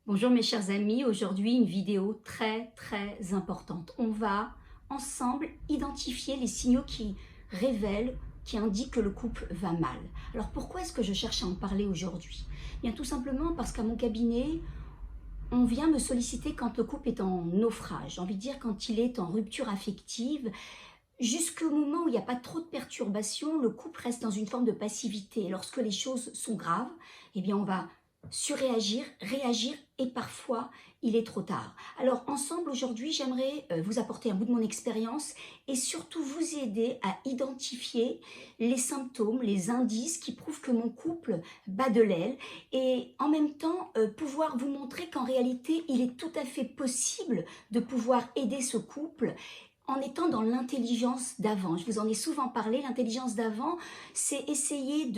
Bonjour mes chers amis, aujourd'hui une vidéo très importante. On va ensemble identifier les signaux qui révèlent, qui indiquent que le couple va mal. Alors pourquoi est-ce que je cherche à en parler aujourd'hui? Bien tout simplement parce qu'à mon cabinet, on vient me solliciter quand le couple est en naufrage, j'ai envie de dire quand il est en rupture affective. Jusqu'au moment où il n'y a pas trop de perturbations, le couple reste dans une forme de passivité. Et lorsque les choses sont graves, eh bien on va surréagir, réagir et parfois il est trop tard. Alors ensemble aujourd'hui, j'aimerais vous apporter un bout de mon expérience et surtout vous aider à identifier les symptômes, les indices qui prouvent que mon couple bat de l'aile et en même temps pouvoir vous montrer qu'en réalité, il est tout à fait possible de pouvoir aider ce couple en étant dans l'intelligence d'avant. Je vous en ai souvent parlé, l'intelligence d'avant, c'est essayer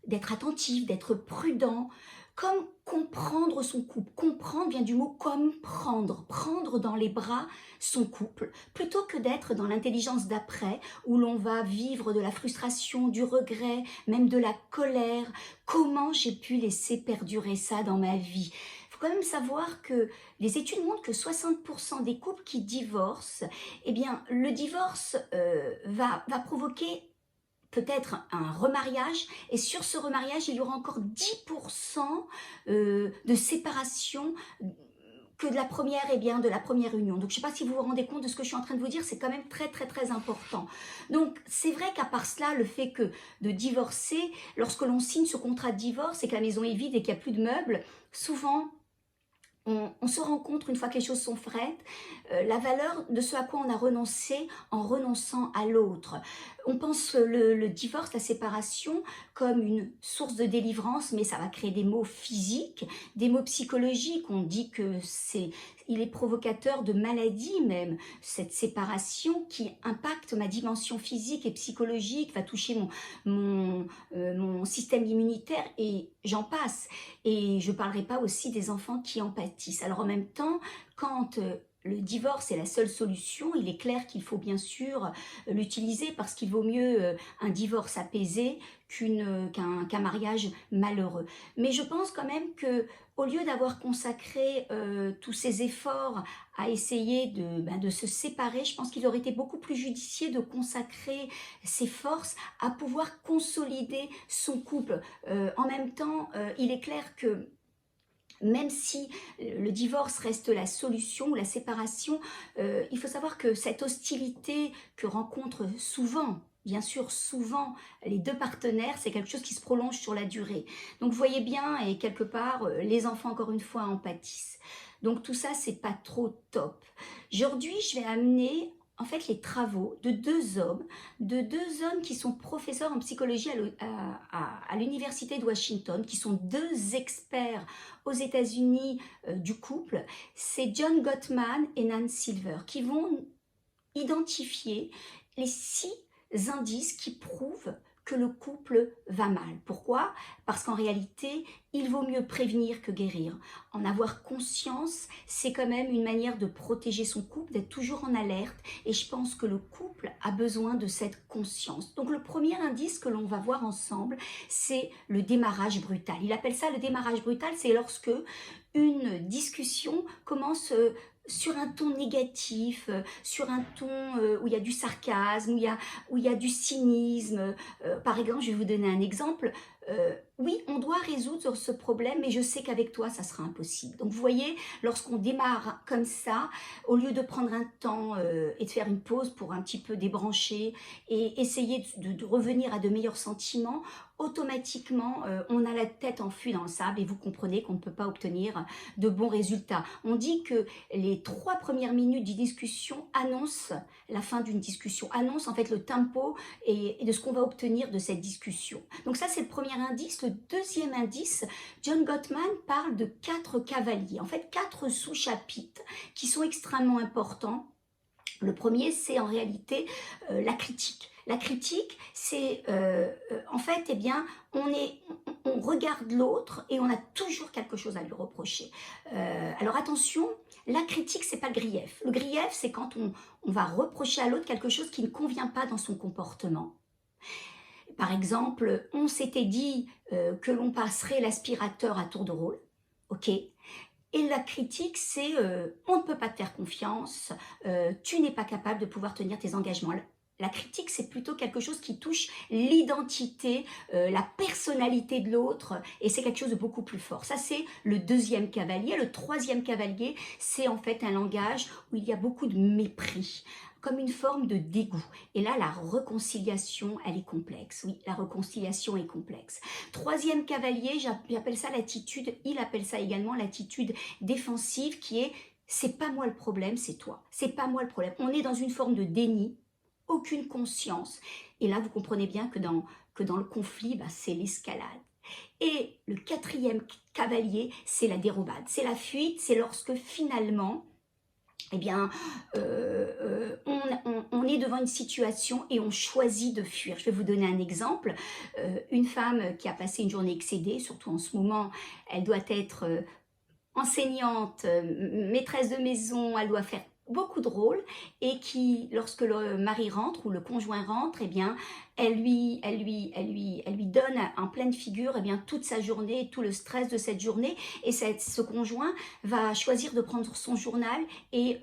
d'être attentif, d'être prudent, comme comprendre son couple. Comprendre vient du mot comprendre, prendre dans les bras son couple, plutôt que d'être dans l'intelligence d'après, où l'on va vivre de la frustration, du regret, même de la colère. Comment j'ai pu laisser perdurer ça dans ma vie? Quand même savoir que les études montrent que 60% des couples qui divorcent, eh bien, le divorce va provoquer peut-être un remariage, et sur ce remariage, il y aura encore 10% de séparation que de la première, eh bien, de la première union. Donc, je ne sais pas si vous vous rendez compte de ce que je suis en train de vous dire, c'est quand même très important. Donc, c'est vrai qu'à part cela, le fait que de divorcer, lorsque l'on signe ce contrat de divorce et que la maison est vide et qu'il n'y a plus de meubles, souvent, on se rend compte, une fois que les choses sont faites, la valeur de ce à quoi on a renoncé en renonçant à l'autre. On pense le divorce, la séparation, comme une source de délivrance, mais ça va créer des maux physiques, des maux psychologiques. On dit que il est provocateur de maladies même, cette séparation qui impacte ma dimension physique et psychologique, va toucher mon système immunitaire et j'en passe. Et je ne parlerai pas aussi des enfants qui en pâtissent. Alors en même temps, quand le divorce est la seule solution, il est clair qu'il faut bien sûr l'utiliser parce qu'il vaut mieux un divorce apaisé qu'un mariage malheureux. Mais je pense quand même que au lieu d'avoir consacré tous ces efforts à essayer de se séparer, je pense qu'il aurait été beaucoup plus judicieux de consacrer ses forces à pouvoir consolider son couple. En même temps, il est clair que même si le divorce reste la solution ou la séparation, il faut savoir que cette hostilité que rencontrent souvent, bien sûr souvent, les deux partenaires, c'est quelque chose qui se prolonge sur la durée. Donc vous voyez bien, et quelque part, les enfants encore une fois en pâtissent. Donc tout ça, c'est pas trop top. Aujourd'hui, je vais amener en fait les travaux de deux hommes qui sont professeurs en psychologie à l'université de Washington, qui sont deux experts aux États-Unis du couple. C'est John Gottman et Nan Silver qui vont identifier les 6 indices qui prouvent que le couple va mal. Pourquoi? Parce qu'en réalité, il vaut mieux prévenir que guérir. En avoir conscience, c'est quand même une manière de protéger son couple, d'être toujours en alerte. Et je pense que le couple a besoin de cette conscience. Donc le premier indice que l'on va voir ensemble, c'est le démarrage brutal. Il appelle ça le démarrage brutal, c'est lorsque une discussion commence sur un ton négatif, sur un ton où il y a du sarcasme, où il y a du cynisme. Par exemple, je vais vous donner un exemple. Oui, on doit résoudre ce problème, mais je sais qu'avec toi, ça sera impossible. Donc, vous voyez, lorsqu'on démarre comme ça, au lieu de prendre un temps et de faire une pause pour un petit peu débrancher et essayer de revenir à de meilleurs sentiments, automatiquement, on a la tête enfouie dans le sable et vous comprenez qu'on ne peut pas obtenir de bons résultats. On dit que les 3 premières minutes d'une discussion annoncent la fin d'une discussion, annoncent en fait le tempo et de ce qu'on va obtenir de cette discussion. Donc ça, c'est le premier indice. Le deuxième indice, John Gottman parle de 4 cavaliers, en fait 4 sous-chapitres qui sont extrêmement importants. Le premier, c'est en réalité la critique. La critique, c'est en fait, eh bien, on regarde l'autre et on a toujours quelque chose à lui reprocher. Alors attention, la critique, c'est pas le grief. Le grief, c'est quand on va reprocher à l'autre quelque chose qui ne convient pas dans son comportement. Par exemple, on s'était dit que l'on passerait l'aspirateur à tour de rôle, ok ? Et la critique, c'est on ne peut pas te faire confiance, tu n'es pas capable de pouvoir tenir tes engagements. La critique, c'est plutôt quelque chose qui touche l'identité, la personnalité de l'autre, et c'est quelque chose de beaucoup plus fort. Ça, c'est le deuxième cavalier. Le troisième cavalier, c'est en fait un langage où il y a beaucoup de mépris, comme une forme de dégoût. Et là, la réconciliation, elle est complexe. Oui, la réconciliation est complexe. Troisième cavalier, j'appelle ça l'attitude, il appelle ça également l'attitude défensive, qui est « c'est pas moi le problème, c'est toi. C'est pas moi le problème ». On est dans une forme de déni, aucune conscience. Et là, vous comprenez bien que dans le conflit, c'est l'escalade. Et le quatrième cavalier, c'est la dérobade. C'est la fuite, c'est lorsque finalement, eh bien, on est devant une situation et on choisit de fuir. Je vais vous donner un exemple. Une femme qui a passé une journée excédée, surtout en ce moment, elle doit être enseignante, maîtresse de maison, elle doit faire beaucoup de rôles, et qui, lorsque le mari rentre ou le conjoint rentre, eh bien, elle lui donne en pleine figure eh bien, toute sa journée, tout le stress de cette journée, et ce conjoint va choisir de prendre son journal et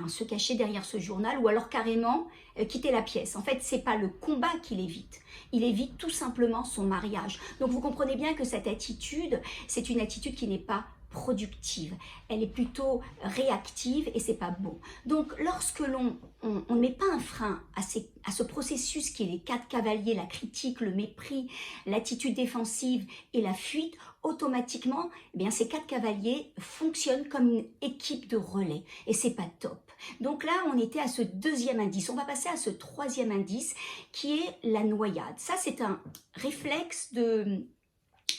se cacher derrière ce journal, ou alors carrément quitter la pièce. En fait, c'est pas le combat qu'il évite, il évite tout simplement son mariage. Donc vous comprenez bien que cette attitude, c'est une attitude qui n'est pas productive, elle est plutôt réactive, et c'est pas bon. Donc lorsque l'on ne met pas un frein à ce processus qui est les 4 cavaliers, la critique, le mépris, l'attitude défensive et la fuite, automatiquement, eh bien, ces 4 cavaliers fonctionnent comme une équipe de relais, et c'est pas top. Donc là, on était à ce deuxième indice. On va passer à ce troisième indice qui est la noyade. Ça, c'est un réflexe de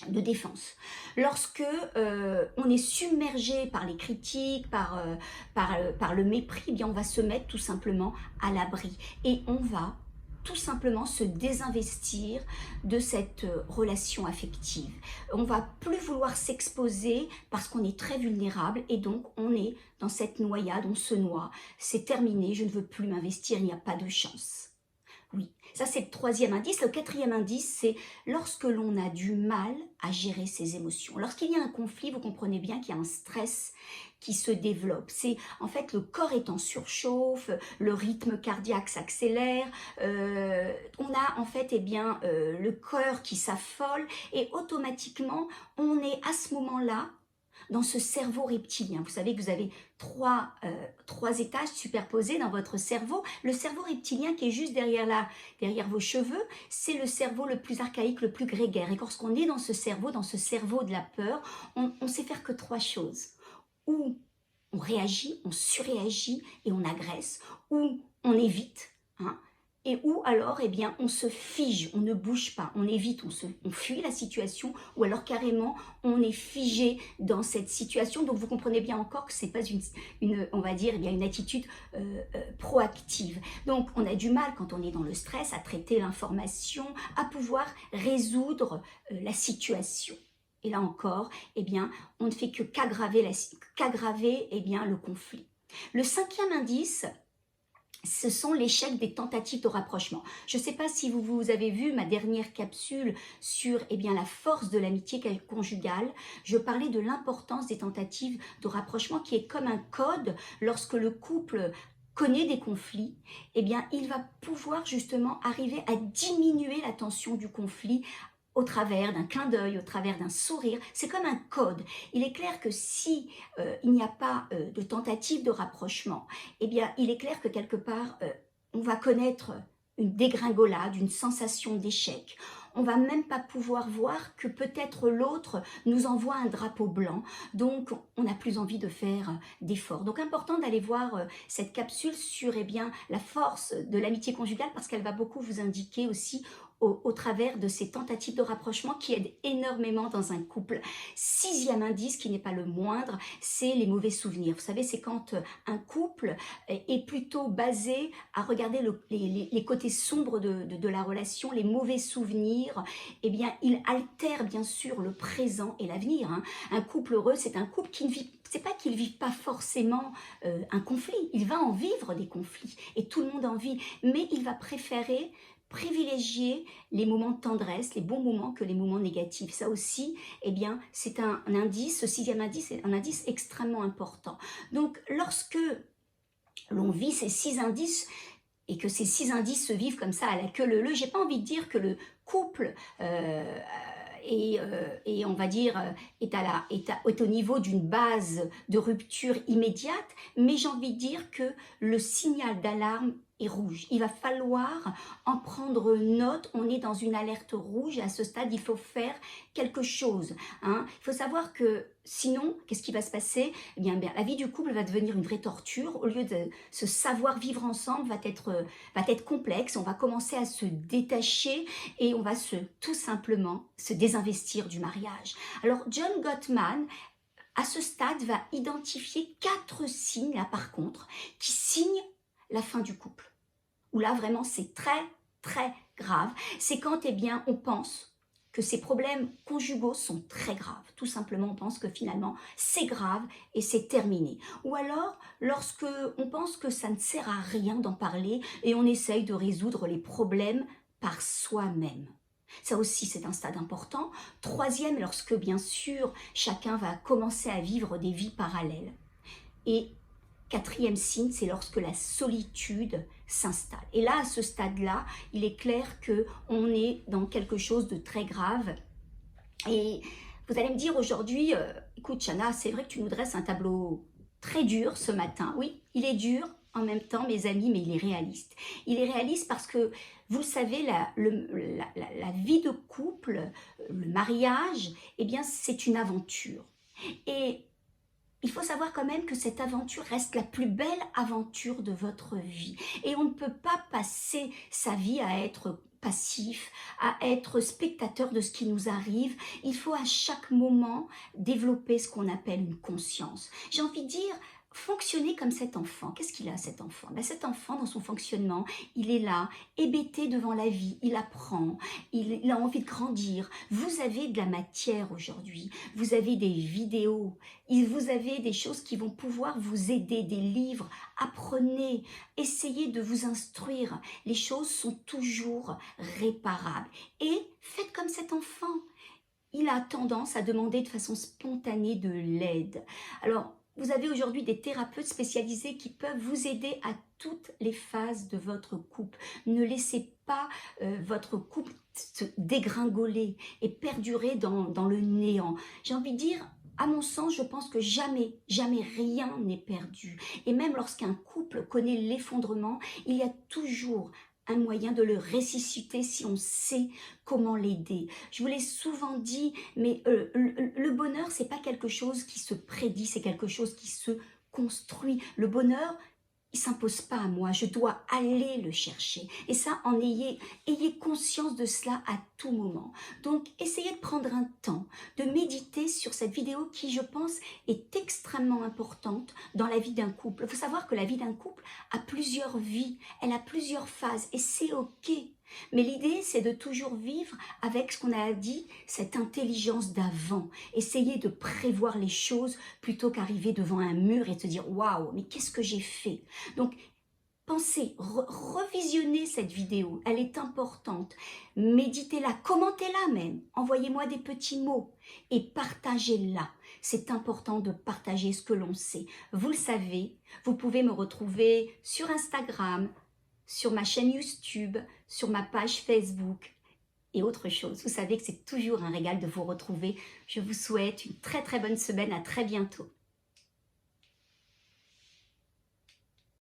défense. Lorsque on est submergé par les critiques, par le mépris, eh bien on va se mettre tout simplement à l'abri, et on va tout simplement se désinvestir de cette relation affective. On va plus vouloir s'exposer parce qu'on est très vulnérable, et donc on est dans cette noyade, on se noie. C'est terminé, je ne veux plus m'investir, il n'y a pas de chance. Oui, ça c'est le troisième indice. Le quatrième indice, c'est lorsque l'on a du mal à gérer ses émotions. Lorsqu'il y a un conflit, vous comprenez bien qu'il y a un stress qui se développe. C'est en fait le corps est en surchauffe, le rythme cardiaque s'accélère, on a en fait le cœur qui s'affole, et automatiquement on est à ce moment-là dans ce cerveau reptilien. Vous savez que vous avez trois étages superposés dans votre cerveau. Le cerveau reptilien qui est juste derrière vos cheveux, c'est le cerveau le plus archaïque, le plus grégaire. Et lorsqu'on est dans ce cerveau de la peur, on sait faire que 3 choses. Ou on réagit, on surréagit et on agresse, ou on évite, et où alors on se fige, on ne bouge pas, on évite, on fuit la situation, ou alors carrément on est figé dans cette situation. Donc vous comprenez bien encore que ce n'est pas on va dire une attitude proactive. Donc on a du mal quand on est dans le stress à traiter l'information, à pouvoir résoudre la situation. Et là encore, on ne fait que qu'aggraver le conflit. Le 5e indice, ce sont l'échec des tentatives de rapprochement. Je ne sais pas si vous avez vu ma dernière capsule sur la force de l'amitié conjugale. Je parlais de l'importance des tentatives de rapprochement, qui est comme un code. Lorsque le couple connaît des conflits, il va pouvoir justement arriver à diminuer la tension du conflit au travers d'un clin d'œil, au travers d'un sourire. C'est comme un code. Il est clair que si il n'y a pas de tentative de rapprochement, il est clair que quelque part, on va connaître une dégringolade, une sensation d'échec. On va même pas pouvoir voir que peut-être l'autre nous envoie un drapeau blanc, donc on n'a plus envie de faire d'efforts. Donc important d'aller voir cette capsule sur la force de l'amitié conjugale, parce qu'elle va beaucoup vous indiquer aussi au travers de ces tentatives de rapprochement qui aident énormément dans un couple. 6e indice, qui n'est pas le moindre, c'est les mauvais souvenirs. Vous savez, c'est quand un couple est plutôt basé à regarder les côtés sombres de la relation, les mauvais souvenirs, il altère bien sûr le présent et l'avenir. Un couple heureux, c'est un couple qui ne vit, c'est pas qu'il ne vit pas forcément un conflit, il va en vivre des conflits, et tout le monde en vit, mais il va préférer privilégier les moments de tendresse, les bons moments que les moments négatifs. Ça aussi, eh bien, c'est un indice, ce sixième indice est un indice extrêmement important. Donc, lorsque l'on vit ces 6 indices, et que ces 6 indices se vivent comme ça à la queue leu-leu, j'ai pas envie de dire que le couple et on va dire est au niveau d'une base de rupture immédiate, mais j'ai envie de dire que le signal d'alarme est rouge. Il va falloir en prendre note, on est dans une alerte rouge et à ce stade il faut faire quelque chose. Hein. Il faut savoir que sinon, qu'est-ce qui va se passer? Eh bien, la vie du couple va devenir une vraie torture. Au lieu de se savoir vivre ensemble, va être complexe. On va commencer à se détacher et on va tout simplement se désinvestir du mariage. Alors, John Gottman, à ce stade, va identifier 4 signes, là par contre, qui signent la fin du couple. Où là, vraiment, c'est très, très grave. C'est quand, eh bien, on pense que ces problèmes conjugaux sont très graves. Tout simplement, on pense que finalement, c'est grave et c'est terminé. Ou alors, lorsque on pense que ça ne sert à rien d'en parler et on essaye de résoudre les problèmes par soi-même. Ça aussi, c'est un stade important. Troisième, lorsque, bien sûr, chacun va commencer à vivre des vies parallèles. Et quatrième signe, c'est lorsque la solitude s'installe. Et là, à ce stade-là, il est clair qu'on est dans quelque chose de très grave. Et vous allez me dire aujourd'hui, écoute Chana, c'est vrai que tu nous dresses un tableau très dur ce matin. Oui, il est dur en même temps, mes amis, mais il est réaliste. Il est réaliste parce que, vous le savez, la vie de couple, le mariage, eh bien, c'est une aventure. Et il faut savoir quand même que cette aventure reste la plus belle aventure de votre vie. Et on ne peut pas passer sa vie à être passif, à être spectateur de ce qui nous arrive. Il faut à chaque moment développer ce qu'on appelle une conscience. J'ai envie de dire, fonctionner comme cet enfant. Qu'est-ce qu'il a, cet enfant? Ben, cet enfant, dans son fonctionnement, il est là, hébété devant la vie, il apprend, il a envie de grandir. Vous avez de la matière aujourd'hui, vous avez des vidéos, vous avez des choses qui vont pouvoir vous aider, des livres. Apprenez, essayez de vous instruire. Les choses sont toujours réparables. Et faites comme cet enfant. Il a tendance à demander de façon spontanée de l'aide. Alors, vous avez aujourd'hui des thérapeutes spécialisés qui peuvent vous aider à toutes les phases de votre couple. Ne laissez pas votre couple se dégringoler et perdurer dans le néant. J'ai envie de dire, à mon sens, je pense que jamais, jamais rien n'est perdu. Et même lorsqu'un couple connaît l'effondrement, il y a toujours un moyen de le ressusciter si on sait comment l'aider. Je vous l'ai souvent dit, mais le bonheur, c'est pas quelque chose qui se prédit, c'est quelque chose qui se construit. Le bonheur, il s'impose pas à moi, je dois aller le chercher. Et ça, ayez conscience de cela à tout moment. Donc, essayez de prendre un temps, de méditer sur cette vidéo qui, je pense, est extrêmement importante dans la vie d'un couple. Il faut savoir que la vie d'un couple a plusieurs vies, elle a plusieurs phases et c'est ok. Mais l'idée, c'est de toujours vivre avec ce qu'on a dit, cette intelligence d'avant. Essayez de prévoir les choses plutôt qu'arriver devant un mur et se dire « Waouh, mais qu'est-ce que j'ai fait ?» Donc, pensez, revisionnez cette vidéo, elle est importante. Méditez-la, commentez-la même, envoyez-moi des petits mots et partagez-la. C'est important de partager ce que l'on sait. Vous le savez, vous pouvez me retrouver sur Instagram, sur ma chaîne YouTube, sur ma page Facebook et autre chose. Vous savez que c'est toujours un régal de vous retrouver. Je vous souhaite une très très bonne semaine, à très bientôt.